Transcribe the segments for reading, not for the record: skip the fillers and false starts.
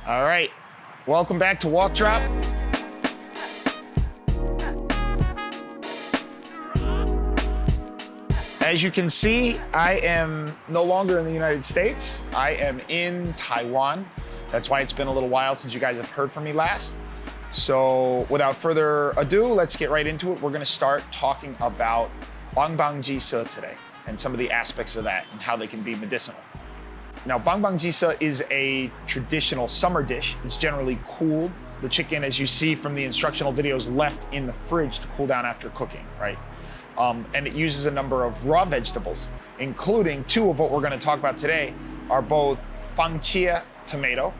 All right, welcome back to Walk Drop. As you can see, I am no longer in the United States. I am in Taiwan. That's why it's been a little while since you guys have heard from me last. So without further ado, let's get right into it. We're gonna start talking about bangbang today and some of the aspects of that and how they can be medicinal. Now, bangbang is a traditional summer dish. It's generally cooled. The chicken, as you see from the instructional videos, left in the fridge to cool down after cooking, right? And it uses a number of raw vegetables, including two of what we're gonna talk about today are both fangqie tomato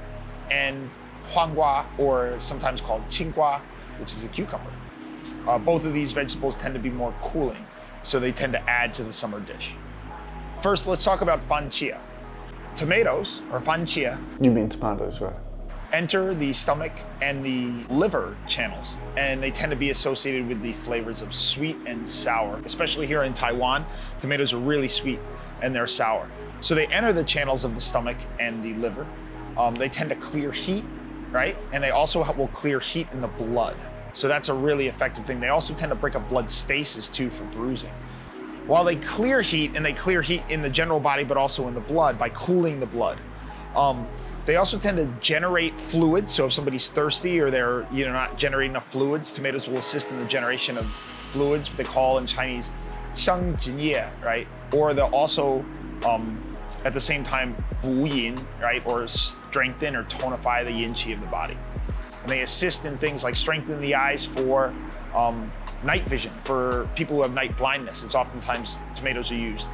and huanggua, or sometimes called qinggua, which is a cucumber. Both of these vegetables tend to be more cooling, so they tend to add to the summer dish. First, let's talk about fangqie. Tomatoes, or fangqie, You mean tomatoes, right? enter the stomach and the liver channels, and they tend to be associated with the flavors of sweet and sour. Especially here in Taiwan, tomatoes are really sweet and they're sour. So they enter the channels of the stomach and the liver. They tend to clear heat, right? And they also will clear heat in the blood. So that's a really effective thing. They also tend to break up blood stasis too for bruising. While they clear heat, and they clear heat in the general body, but also in the blood by cooling the blood. They also tend to generate fluids. So if somebody's thirsty or they're not generating enough fluids, tomatoes will assist in the generation of fluids, what they call in Chinese, 香津液, right? Or they'll also, at the same time, 补yin, right? Or strengthen or tonify the yin qi of the body. And they assist in things like strengthening the eyes for night vision, for people who have night blindness. It's oftentimes tomatoes are used.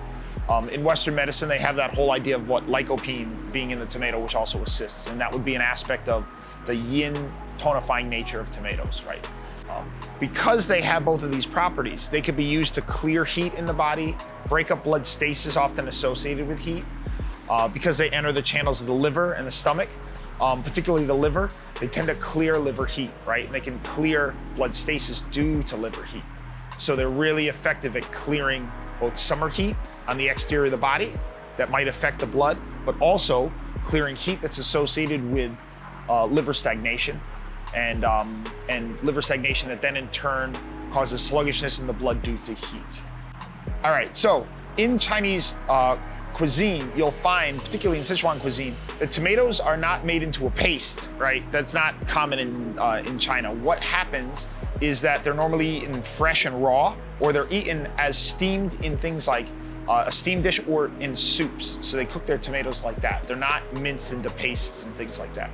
In Western medicine, they have that whole idea of what lycopene being in the tomato, which also assists. And that would be an aspect of the yin tonifying nature of tomatoes, right? Because they have both of these properties, they could be used to clear heat in the body, break up blood stasis often associated with heat. Because they enter the channels of the liver and the stomach, particularly the liver, they tend to clear liver heat, right? And they can clear blood stasis due to liver heat. So they're really effective at clearing both summer heat on the exterior of the body that might affect the blood, but also clearing heat that's associated with liver stagnation and liver stagnation that then in turn causes sluggishness in the blood due to heat. All right, so in Chinese cuisine, you'll find, particularly in Sichuan cuisine, that tomatoes are not made into a paste, right? That's not common in China. What happens is that they're normally eaten fresh and raw, or they're eaten as steamed in things like a steamed dish or in soups. So they cook their tomatoes like that. They're not minced into pastes and things like that.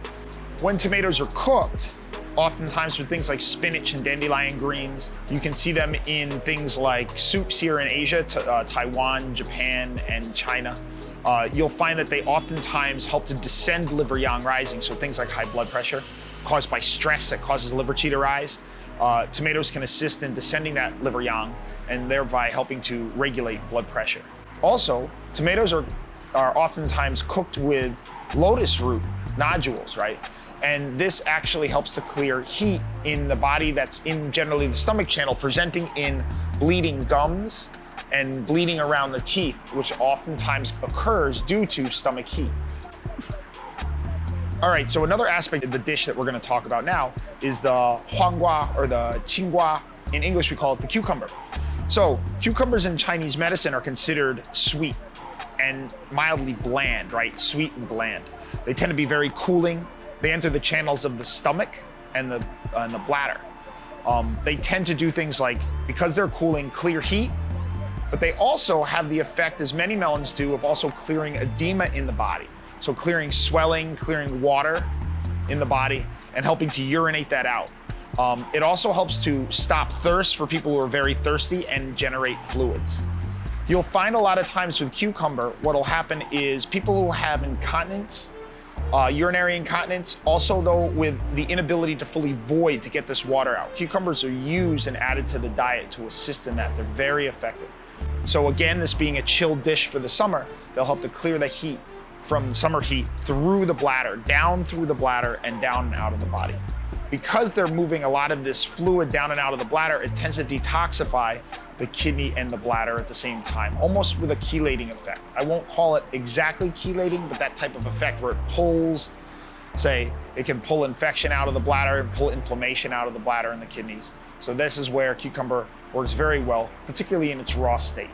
When tomatoes are cooked, oftentimes with things like spinach and dandelion greens, you can see them in things like soups here in Asia, Taiwan, Japan, and China. You'll find that they oftentimes help to descend liver yang rising, so things like high blood pressure caused by stress that causes liver qi to rise. Tomatoes can assist in descending that liver yang and thereby helping to regulate blood pressure. Also, tomatoes are oftentimes cooked with lotus root nodules, right? And this actually helps to clear heat in the body that's in generally the stomach channel, presenting in bleeding gums and bleeding around the teeth, which oftentimes occurs due to stomach heat. All right, so another aspect of the dish that we're gonna talk about now is the huanggua, or the qinggua. In English, we call it the cucumber. So cucumbers in Chinese medicine are considered sweet and mildly bland, right? Sweet and bland. They tend to be very cooling. They enter the channels of the stomach and the bladder. They tend to do things like, because they're cooling, clear heat, but they also have the effect, as many melons do, of also clearing edema in the body. So clearing swelling, clearing water in the body, and helping to urinate that out. It also helps to stop thirst for people who are very thirsty and generate fluids. You'll find a lot of times with cucumber, what'll happen is people who have incontinence, urinary incontinence, also though with the inability to fully void to get this water out. Cucumbers are used and added to the diet to assist in that. They're very effective. So again, this being a chilled dish for the summer, they'll help to clear the heat from summer heat through the bladder, down through the bladder and down and out of the body. Because they're moving a lot of this fluid down and out of the bladder, it tends to detoxify the kidney and the bladder at the same time, almost with a chelating effect. I won't call it exactly chelating, but that type of effect where it pulls say it can pull infection out of the bladder and pull inflammation out of the bladder and the kidneys. So this is where cucumber works very well, particularly in its raw state.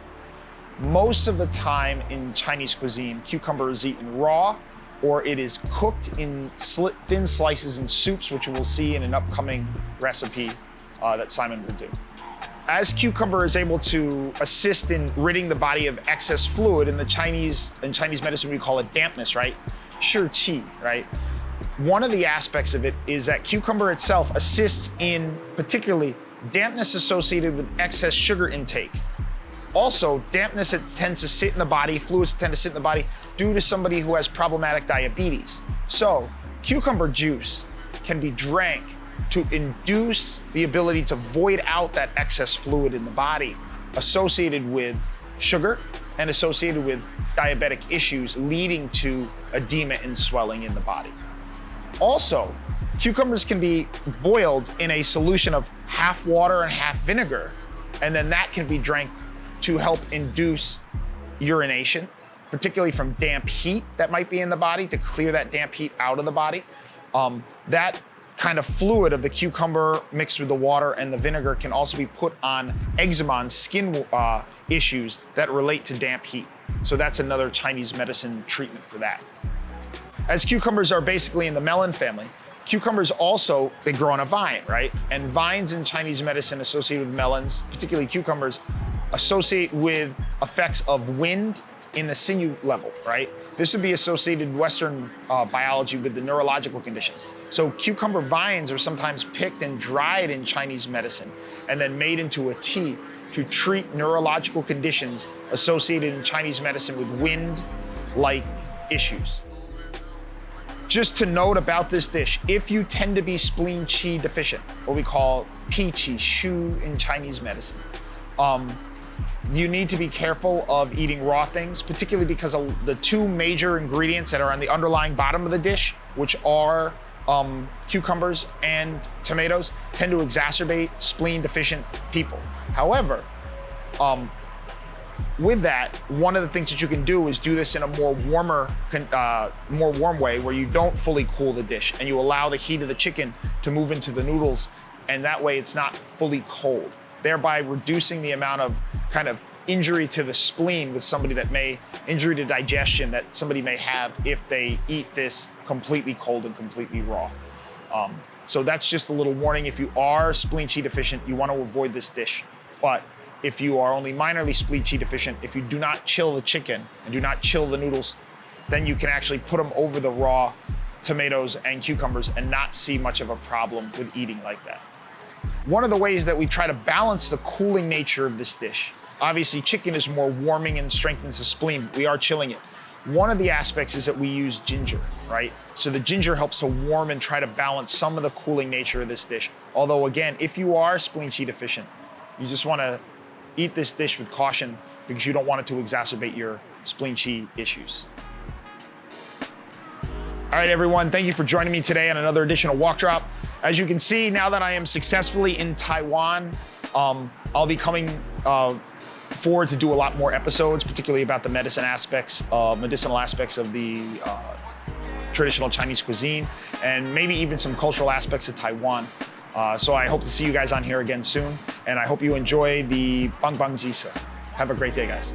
Most of the time in Chinese cuisine, cucumber is eaten raw, or it is cooked in thin slices in soups, which we'll see in an upcoming recipe that Simon will do. As cucumber is able to assist in ridding the body of excess fluid, in Chinese medicine we call it dampness, right? Shi qi, right? One of the aspects of it is that cucumber itself assists in particularly dampness associated with excess sugar intake. Also, dampness tends to sit in the body, fluids tend to sit in the body due to somebody who has problematic diabetes. So, cucumber juice can be drank to induce the ability to void out that excess fluid in the body associated with sugar and associated with diabetic issues leading to edema and swelling in the body. Also, cucumbers can be boiled in a solution of half water and half vinegar, and then that can be drank to help induce urination, particularly from damp heat that might be in the body, to clear that damp heat out of the body. That kind of fluid of the cucumber mixed with the water and the vinegar can also be put on eczema and skin issues that relate to damp heat. So that's another Chinese medicine treatment for that. As cucumbers are basically in the melon family, cucumbers also, they grow on a vine, right? And vines in Chinese medicine associated with melons, particularly cucumbers, associate with effects of wind in the sinew level, right? This would be associated in Western biology with the neurological conditions. So cucumber vines are sometimes picked and dried in Chinese medicine and then made into a tea to treat neurological conditions associated in Chinese medicine with wind-like issues. Just to note about this dish, if you tend to be spleen qi deficient, what we call pi qi shu in Chinese medicine, you need to be careful of eating raw things, particularly because of the two major ingredients that are on the underlying bottom of the dish, which are cucumbers and tomatoes, tend to exacerbate spleen deficient people. However, with that, one of the things that you can do is do this in a more warm way, where you don't fully cool the dish and you allow the heat of the chicken to move into the noodles, and that way it's not fully cold, thereby reducing the amount of kind of injury to the spleen with somebody that injury to digestion that somebody may have if they eat this completely cold and completely raw. So that's just a little warning. If you are spleen qi deficient, you want to avoid this dish. But if you are only minorly spleen qi deficient, if you do not chill the chicken and do not chill the noodles, then you can actually put them over the raw tomatoes and cucumbers and not see much of a problem with eating like that. One of the ways that we try to balance the cooling nature of this dish, obviously chicken is more warming and strengthens the spleen. We are chilling it. One of the aspects is that we use ginger, right? So the ginger helps to warm and try to balance some of the cooling nature of this dish. Although again, if you are spleen qi deficient, you just want to eat this dish with caution because you don't want it to exacerbate your spleen qi issues. All right, everyone, thank you for joining me today on another edition of Wok Drop. As you can see, now that I am successfully in Taiwan, I'll be coming forward to do a lot more episodes, particularly about the medicinal aspects of the traditional Chinese cuisine, and maybe even some cultural aspects of Taiwan. So I hope to see you guys on here again soon, and I hope you enjoy the Bang Bang Jisa. Have a great day, guys.